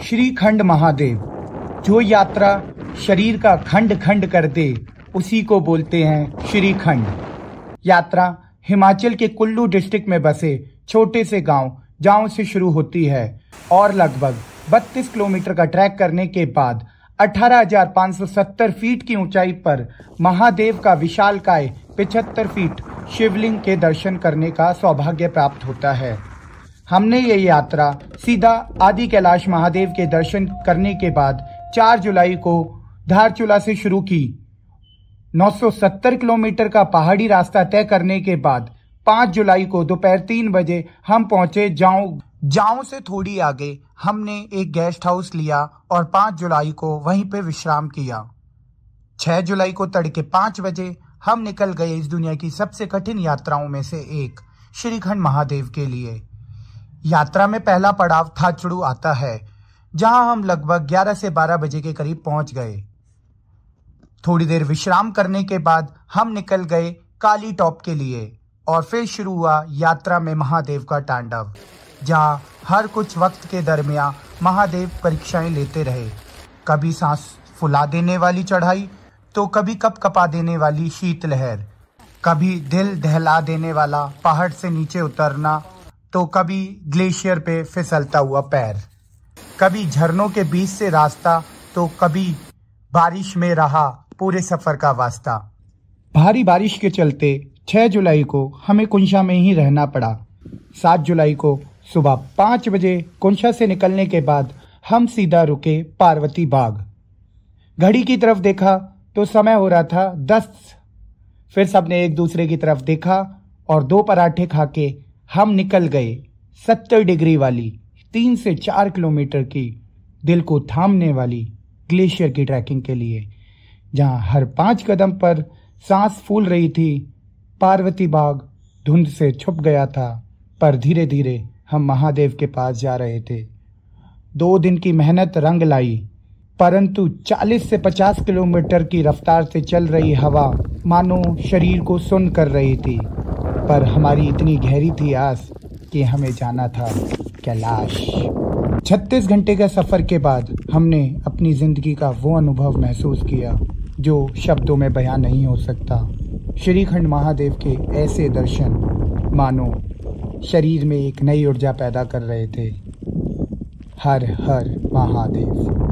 श्रीखंड महादेव। जो यात्रा शरीर का खंड खंड कर दे उसी को बोलते हैं श्रीखंड। यात्रा हिमाचल के कुल्लू डिस्ट्रिक्ट में बसे छोटे से गांव से शुरू होती है और लगभग 32 किलोमीटर का ट्रैक करने के बाद 18,570 फीट की ऊंचाई पर महादेव का विशालकाय 75 फीट शिवलिंग के दर्शन करने का सौभाग्य प्राप्त होता है। हमने ये यात्रा सीधा आदि कैलाश महादेव के दर्शन करने के बाद 4 जुलाई को धारचूला से शुरू की। 970 किलोमीटर का पहाड़ी रास्ता तय करने के बाद 5 जुलाई को दोपहर 3 बजे हम पहुंचे जाऊं से थोड़ी आगे हमने एक गेस्ट हाउस लिया और 5 जुलाई को वहीं पे विश्राम किया। 6 जुलाई को तड़के 5 बजे हम निकल गए इस दुनिया की सबसे कठिन यात्राओं में से एक श्रीखंड महादेव के लिए। यात्रा में पहला पड़ाव थाचड़ू आता है, जहां हम लगभग 11 से 12 बजे के करीब पहुंच गए। थोड़ी देर विश्राम करने के बाद हम निकल गए काली टॉप के लिए और फिर शुरू हुआ यात्रा में महादेव का तांडव, जहां हर कुछ वक्त के दरमियान महादेव परीक्षाएं लेते रहे। कभी सांस फुला देने वाली चढ़ाई तो कभी कपकपा देने वाली शीतलहर, कभी दिल दहला देने वाला पहाड़ से नीचे उतरना तो कभी ग्लेशियर पे फिसलता हुआ पैर, कभी झरनों के बीच से रास्ता तो कभी बारिश में रहा पूरे सफर का वास्ता। भारी बारिश के चलते 6 जुलाई को हमें कुंशा में ही रहना पड़ा। 7 जुलाई को सुबह 5 बजे कुंशा से निकलने के बाद हम सीधा रुके पार्वती बाग। घड़ी की तरफ देखा तो समय हो रहा था 10। फिर सबने एक दूसरे की तरफ देखा और 2 पराठे खा के हम निकल गए 70 डिग्री वाली 3 से 4 किलोमीटर की दिल को थामने वाली ग्लेशियर की ट्रैकिंग के लिए, जहां हर 5 कदम पर सांस फूल रही थी। पार्वती बाग धुंध से छुप गया था, पर धीरे धीरे हम महादेव के पास जा रहे थे। 2 दिन की मेहनत रंग लाई, परंतु 40 से 50 किलोमीटर की रफ्तार से चल रही हवा मानो शरीर को सुन्न कर रही थी। पर हमारी इतनी गहरी थी आस कि हमें जाना था कैलाश। 36 घंटे का सफर के बाद हमने अपनी जिंदगी का वो अनुभव महसूस किया जो शब्दों में बयां नहीं हो सकता। श्रीखंड महादेव के ऐसे दर्शन मानो शरीर में एक नई ऊर्जा पैदा कर रहे थे। हर हर महादेव।